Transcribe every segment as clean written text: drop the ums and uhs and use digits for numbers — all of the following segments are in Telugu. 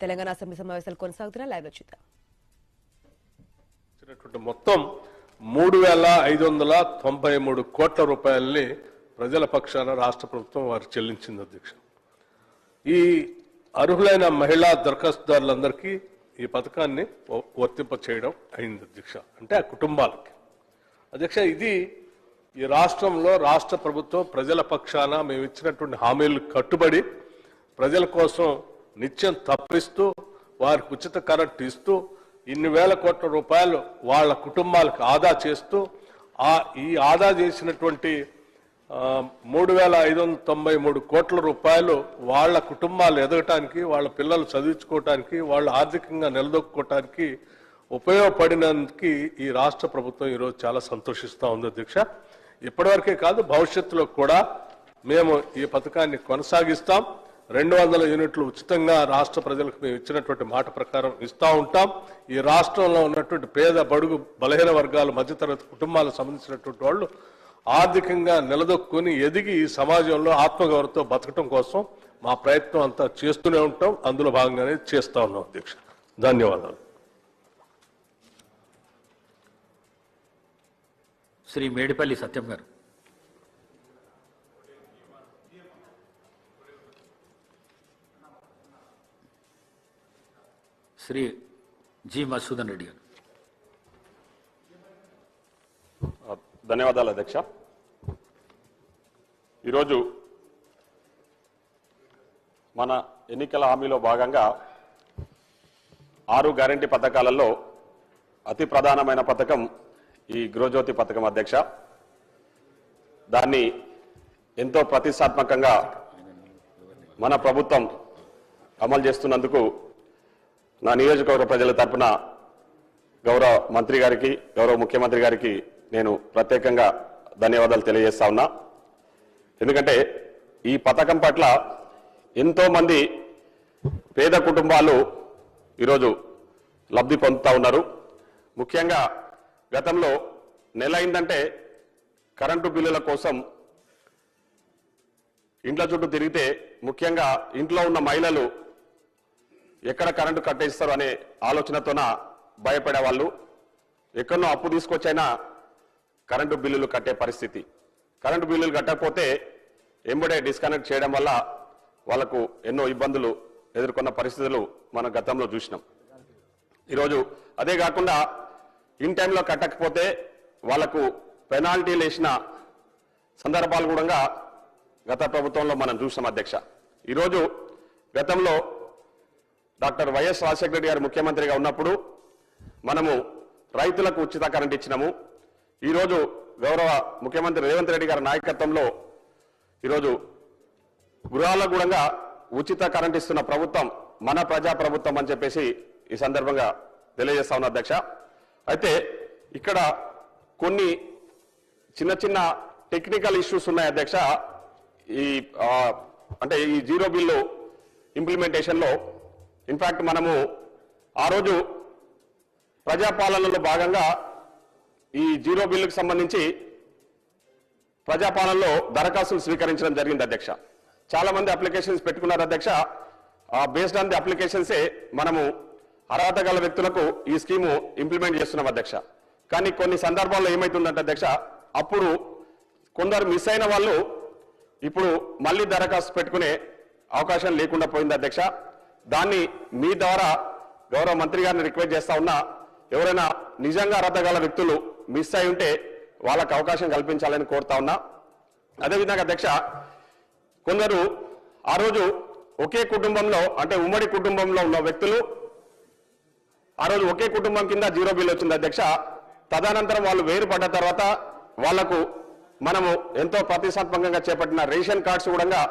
తెలంగాణ అసెంబ్లీ సమావేశాలు కొనసాగుతున్న లైవ్ లో చూద్దాం. మొత్తం 3,593 కోట్ల రూపాయలని ప్రజల పక్షాన రాష్ట్ర ప్రభుత్వం వారు చెల్లించింది అధ్యక్ష. ఈ అర్హులైన మహిళా దరఖాస్తుదారులందరికీ ఈ పథకాన్ని వర్తింప చేయడం అయింది అధ్యక్ష. అంటే ఆ కుటుంబాలకి అధ్యక్ష, ఇది ఈ రాష్ట్రంలో రాష్ట్ర ప్రభుత్వం ప్రజల పక్షాన మేము ఇచ్చినటువంటి హామీలు కట్టుబడి ప్రజల కోసం నిత్యం తప్పిస్తూ వారికి ఉచిత కరెంట్ ఇస్తూ ఇన్ని వేల కోట్ల రూపాయలు వాళ్ళ కుటుంబాలకు ఆదా చేస్తూ ఈ ఆదా చేసినటువంటి 3,593 కోట్ల రూపాయలు వాళ్ళ కుటుంబాలు ఎదగటానికి, వాళ్ళ పిల్లలు చదివించుకోవటానికి, వాళ్ళు ఆర్థికంగా నిలదొక్కుకోవటానికి ఉపయోగపడినందుకు ఈ రాష్ట్ర ప్రభుత్వం ఈరోజు చాలా సంతోషిస్తూ ఉంది అధ్యక్ష. ఇప్పటివరకే కాదు, భవిష్యత్తులో కూడా మేము ఈ పథకాన్ని కొనసాగిస్తాం. 200 యూనిట్లు ఉచితంగా రాష్ట్ర ప్రజలకు మేము ఇచ్చినటువంటి మాట ప్రకారం ఇస్తూ ఉంటాం. ఈ రాష్ట్రంలో ఉన్నటువంటి పేద, బడుగు, బలహీన వర్గాలు, మధ్యతరగతి కుటుంబాలకు సంబంధించినటువంటి వాళ్ళు ఆర్థికంగా నిలదొక్కుని ఎదిగి ఈ సమాజంలో ఆత్మగౌరవంతో బతకటం కోసం మా ప్రయత్నం అంతా చేస్తూనే ఉంటాం. అందులో భాగంగానే చేస్తా ఉన్నాం అధ్యక్ష. ధన్యవాదాలు. శ్రీ మేడిపల్లి సత్యం గారు. శ్రీ జి మసూదన్ రెడ్డి గారు. ధన్యవాదాలు అధ్యక్ష. ఈరోజు మన ఎన్నికల హామీలో భాగంగా 6 గ్యారంటీ పథకాలలో అతి ప్రధానమైన పథకం ఈ గృహజ్యోతి పథకం అధ్యక్ష. దాన్ని ఎంతో ప్రతిష్టాత్మకంగా మన ప్రభుత్వం అమలు చేస్తున్నందుకు నా నియోజకవర్గ ప్రజల తరపున గౌరవ మంత్రి గారికి, గౌరవ ముఖ్యమంత్రి గారికి నేను ప్రత్యేకంగా ధన్యవాదాలు తెలియజేస్తా ఉన్నా. ఎందుకంటే ఈ పథకం పట్ల ఎంతో మంది పేద కుటుంబాలు ఈరోజు లబ్ధి పొందుతూ ఉన్నారు. ముఖ్యంగా గతంలో నెల అయిందంటే కరెంటు బిల్లుల కోసం ఇండ్ల చుట్టూ తిరిగితే ముఖ్యంగా ఇంట్లో ఉన్న మహిళలు ఎక్కడ కరెంటు కట్టేస్తారు అనే ఆలోచనతోన భయపడేవాళ్ళు. ఎక్కడో అప్పు తీసుకొచ్చైనా కరెంటు బిల్లులు కట్టే పరిస్థితి. కరెంటు బిల్లులు కట్టకపోతే ఎంబడే డిస్కనెక్ట్ చేయడం వల్ల వాళ్లకు ఎన్నో ఇబ్బందులు ఎదుర్కొన్న పరిస్థితులు మనం గతంలో చూసినాం. ఈరోజు అదే కాకుండా ఇన్ టైంలో కట్టకపోతే వాళ్లకు పెనాల్టీలు వేసిన సందర్భాలు కూడా గత ప్రభుత్వంలో మనం చూసినాం అధ్యక్ష. ఈరోజు గతంలో డాక్టర్ వైఎస్ రాజశేఖర రెడ్డి గారు ముఖ్యమంత్రిగా ఉన్నప్పుడు మనము రైతులకు ఉచిత కరెంట్ ఇచ్చినాము. ఈరోజు గౌరవ ముఖ్యమంత్రి రేవంత్ రెడ్డి గారి నాయకత్వంలో ఈరోజు గృహాలకు కూడా ఉచిత కరెంట్ ఇస్తున్న ప్రభుత్వం మన ప్రజా ప్రభుత్వం అని చెప్పేసి ఈ సందర్భంగా తెలియజేస్తా ఉన్నా అధ్యక్ష. అయితే ఇక్కడ కొన్ని చిన్న చిన్న టెక్నికల్ ఇష్యూస్ ఉన్నాయి అధ్యక్ష. అంటే ఈ జీరో బిల్లు ఇంప్లిమెంటేషన్లో ఇన్ఫాక్ట్ మనము ఆ రోజు ప్రజాపాలనలో భాగంగా ఈ జీరో బిల్లుకు సంబంధించి ప్రజాపాలనలో దరఖాస్తులు స్వీకరించడం జరిగింది అధ్యక్ష. చాలా మంది అప్లికేషన్స్ పెట్టుకున్నారు అధ్యక్ష. బేస్డ్ ఆన్ ది అప్లికేషన్సే మనము అర్హత గల వ్యక్తులకు ఈ స్కీము ఇంప్లిమెంట్ చేస్తున్నాం అధ్యక్ష. కానీ కొన్ని సందర్భాల్లో ఏమైతుందంటే అధ్యక్ష, అప్పుడు కొందరు మిస్ అయిన వాళ్ళు ఇప్పుడు మళ్ళీ దరఖాస్తు పెట్టుకునే అవకాశం లేకుండా పోయింది అధ్యక్ష. దాన్ని మీ ద్వారా గౌరవ మంత్రి గారిని రిక్వెస్ట్ చేస్తా ఉన్నా, ఎవరైనా నిజంగా అర్హత గల వ్యక్తులు మిస్ అయి ఉంటే వాళ్ళకు అవకాశం కల్పించాలని కోరుతా ఉన్నా. అదేవిధంగా అధ్యక్ష, కొందరు ఆ రోజు ఒకే కుటుంబంలో అంటే ఉమ్మడి కుటుంబంలో ఉన్న వ్యక్తులు ఆ రోజు ఒకే కుటుంబం కింద జీరో బిల్ వచ్చింది అధ్యక్ష. తదనంతరం వాళ్ళు వేరుపడ్డ తర్వాత వాళ్లకు మనము ఎంతో ప్రతిష్టాత్మకంగా చేపట్టిన రేషన్ కార్డ్స్ కూడా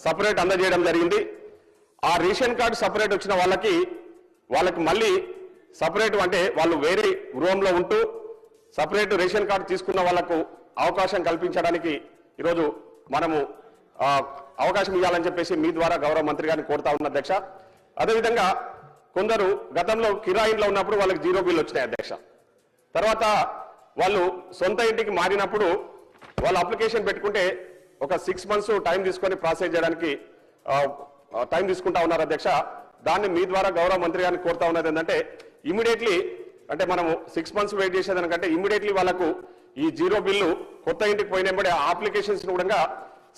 సపరేట్ అందజేయడం జరిగింది. ఆ రేషన్ కార్డు సపరేట్ వచ్చిన వాళ్ళకి మళ్ళీ సపరేట్ అంటే వాళ్ళు వేరే గృహంలో ఉంటూ సపరేట్ రేషన్ కార్డు తీసుకున్న వాళ్లకు అవకాశం కల్పించడానికి ఈరోజు మనము అవకాశం ఇవ్వాలని చెప్పేసి మీ ద్వారా గౌరవ మంత్రి గారిని కోరుతా ఉన్న అధ్యక్ష. అదేవిధంగా కొందరు గతంలో కిరాయిలో ఉన్నప్పుడు వాళ్ళకి జీరో బిల్ వచ్చినాయి అధ్యక్ష. తర్వాత వాళ్ళు సొంత ఇంటికి మారినప్పుడు వాళ్ళు అప్లికేషన్ పెట్టుకుంటే ఒక 6 months టైం తీసుకొని ప్రాసెస్ చేయడానికి టైం తీసుకుంటా ఉన్నారు అధ్యక్ష. దాన్ని మీ ద్వారా గౌరవ మంత్రి గారిని కోరుతా ఉన్నది ఏంటంటే ఇమీడియట్లీ అంటే మనము 6 months వెయిట్ చేసేదానికంటే ఇమీడియట్లీ వాళ్ళకు ఈ జీరో బిల్లు కొత్త ఇంటికి పోయినప్పుడే ఆ అప్లికేషన్స్ కూడా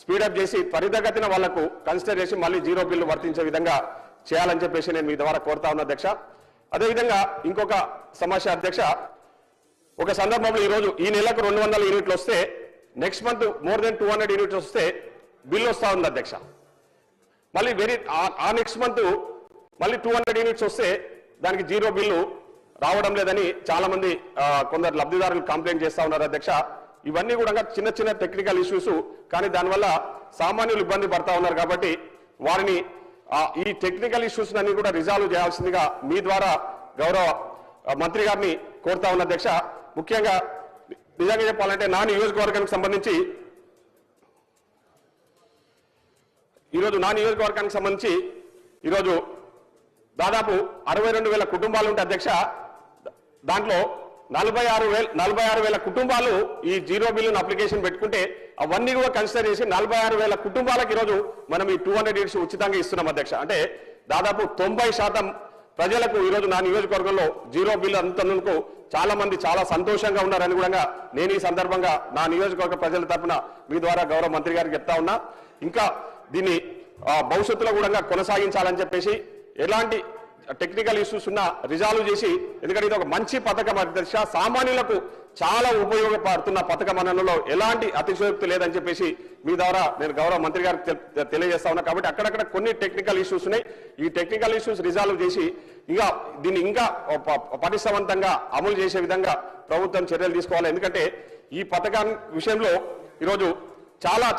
స్పీడప్ చేసి త్వరితగతిన వాళ్లకు కన్సిడర్ చేసి మళ్ళీ జీరో బిల్లు వర్తించే విధంగా చేయాలని చెప్పేసి నేను మీ ద్వారా కోరుతా ఉన్నా అధ్యక్ష. అదేవిధంగా ఇంకొక సమస్య అధ్యక్ష, ఒక సందర్భంలో ఈరోజు ఈ నెలకు 200 యూనిట్లు వస్తే next month more than 200 units వస్తే బిల్లు వస్తా ఉంది అధ్యక్ష. మళ్ళీ ఆ నెక్స్ట్ మంత్ మళ్ళీ 200 యూనిట్స్ వస్తే దానికి జీరో బిల్లు రావడం లేదని చాలా మంది కొందరు లబ్ధిదారులు కంప్లైంట్ చేస్తా ఉన్నారు అధ్యక్ష. ఇవన్నీ కూడా చిన్న చిన్న టెక్నికల్ ఇష్యూస్, కానీ దానివల్ల సామాన్యులు ఇబ్బంది పడతా ఉన్నారు కాబట్టి వారిని ఈ టెక్నికల్ ఇష్యూస్ అన్ని కూడా రిజాల్వ్ చేయాల్సిందిగా మీ ద్వారా గౌరవ మంత్రి గారిని కోరుతా ఉన్న అధ్యక్ష. ముఖ్యంగా నిజంగా చెప్పాలంటే నా నియోజకవర్గానికి సంబంధించి ఈరోజు దాదాపు 62,000 కుటుంబాలు ఉంటాయి అధ్యక్ష. దాంట్లో 46,000 కుటుంబాలు ఈ జీరో బిల్లును అప్లికేషన్ పెట్టుకుంటే అవన్నీ కూడా కన్సిడర్ చేసి 46,000 కుటుంబాలకు ఈరోజు మనం ఈ 200 యూనిట్స్ ఉచితంగా ఇస్తున్నాం అధ్యక్ష. అంటే దాదాపు 90% ప్రజలకు ఈరోజు నా నియోజకవర్గంలో జీరో బిల్లు అంతకు చాలా మంది చాలా సంతోషంగా ఉన్నారని కూడా నేను ఈ సందర్భంగా నా నియోజకవర్గ ప్రజల తరఫున మీ ద్వారా గౌరవ మంత్రి గారికి చెప్తా ఉన్నా. ఇంకా దీన్ని భవిష్యత్తులో కూడా కొనసాగించాలని చెప్పేసి ఎలాంటి టెక్నికల్ ఇష్యూస్ ఉన్నా రిజాల్వ్ చేసి, ఎందుకంటే ఇది ఒక మంచి పథకం అధ్యక్ష, సామాన్యులకు చాలా ఉపయోగపడుతున్న పథకం అనడంలో ఎలాంటి అతిశయోక్తి లేదని చెప్పేసి మీ ద్వారా నేను గౌరవ మంత్రి గారికి తెలియజేస్తా ఉన్నా. కాబట్టి అక్కడక్కడ కొన్ని టెక్నికల్ ఇష్యూస్ ఉన్నాయి. ఈ టెక్నికల్ ఇష్యూస్ రిజాల్వ్ చేసి దీన్ని ఇంకా పటిష్టవంతంగా అమలు చేసే విధంగా ప్రభుత్వం చర్యలు తీసుకోవాలి. ఎందుకంటే ఈ పథకం విషయంలో ఈరోజు చాలా